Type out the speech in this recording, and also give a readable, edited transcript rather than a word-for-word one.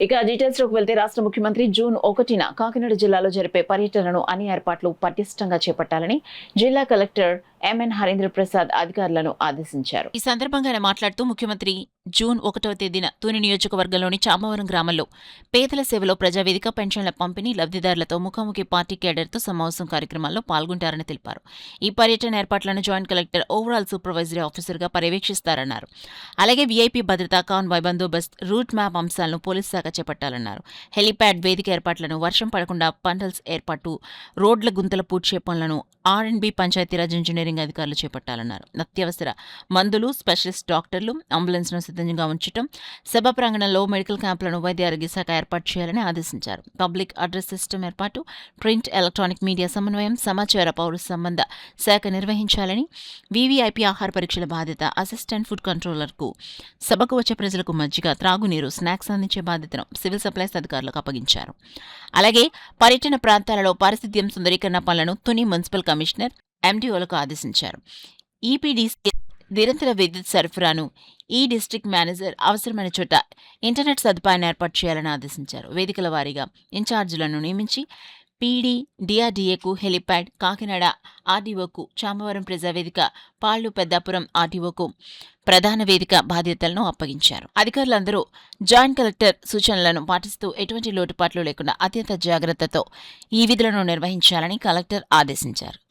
ఇక డీటెయిల్స్ లోకి వెళ్తే రాష్ట్ర ముఖ్యమంత్రి జూన్ 1న కాకినాడ జిల్లాలో జరిపే పర్యటనను అన్ని ఏర్పాట్లు పటిష్టంగా చేపట్టాలని జిల్లా కలెక్టర్ ఎంఎన్ హరీంద్ర ప్రసాద్ అధికారులను ఆదేశించారు. ఈ సందర్భంగా ఆయన మాట్లాడుతూ ముఖ్యమంత్రి జూన్ 1వ తేదీన తుని నియోజకవర్గంలోని చామవరం గ్రామంలో పేదల సేవలో ప్రజావేదిక పెన్షన్ల పంపిణీ లబ్ధిదారులతో ముఖాముఖి పార్టీ కేడర్తో సమావేశం కార్యక్రమాల్లో పాల్గొంటారని తెలిపారు. ఈ పర్యటన ఏర్పాట్లను జాయింట్ కలెక్టర్ ఓవరాల్ సూపర్వైజరీ ఆఫీసర్గా పర్యవేక్షిస్తారన్నారు. అలాగే వీఐపీ భద్రతా కాన్వాయ్ బందోబస్త్ రూట్ మ్యాప్ అంశాలను పోలీసు శాఖ చేపట్టాలన్నారు. హెలిప్యాడ్ వేదిక ఏర్పాట్లను, వర్షం పడకుండా పంటల్స్ ఏర్పాటు, రోడ్ల గుంతల పూడ్చే పనులను ఆర్ఎండ్బి పంచాయతీరాజ్ ఇంజనీరింగ్ అధికారులు చేపట్టాలన్నారు. అత్యవసర మందులు, స్పెషలిస్ట్ డాక్టర్లు, అంబులెన్స్ను సిద్ధంగా ఉంచడం, సభ ప్రాంగణంలో మెడికల్ క్యాంపులను వైద్య ఆరోగ్య శాఖ ఏర్పాటు చేయాలని ఆదేశించారు. పబ్లిక్ అడ్రస్ సిస్టమ్ ఏర్పాటు, ప్రింట్, ఎలక్ట్రానిక్ మీడియా సమన్వయం, సమాచార పౌర సంబంధ శాఖ నిర్వహించాలని, వీవీఐపీ ఆహార పరీక్షల బాధ్యత అసిస్టెంట్ ఫుడ్ కంట్రోలర్కు, సభకు వచ్చే ప్రజలకు మజ్జిగ, త్రాగునీరు, స్నాక్స్ అందించే బాధ్యతను సివిల్ సప్లైస్ అధికారులకు అప్పగించారు. అలాగే పర్యటన ప్రాంతాలలో పారిశుద్ధ్యం సుందరీకరణ పనులను తుని మున్సిపల్ కమిషనర్ ఎండీఓలకు ఆదేశించారు. ఈపీడీసీ నిరంతర విద్యుత్ సరఫరాను ఈ డిస్ట్రిక్ట్ మేనేజర్ అవసరమైన చోట ఇంటర్నెట్ సదుపాయాన్ని ఏర్పాటు చేయాలని ఆదేశించారు. వేదికల వారీగా ఇన్ఛార్జీలను నియమించి పీడీ, డిఆర్డీఏకు హెలిప్యాడ్, కాకినాడ ఆర్డీఓకు చామవరం ప్రజావేదిక, పాళ్లు పెద్దాపురం ఆర్డీఓకు ప్రధాన వేదిక బాధ్యతలను అప్పగించారు. అధికారులందరూ జాయింట్ కలెక్టర్ సూచనలను పాటిస్తూ ఎటువంటి లోటుపాట్లు లేకుండా అత్యంత జాగ్రత్తతో ఈ విధులను నిర్వహించాలని కలెక్టర్ ఆదేశించారు.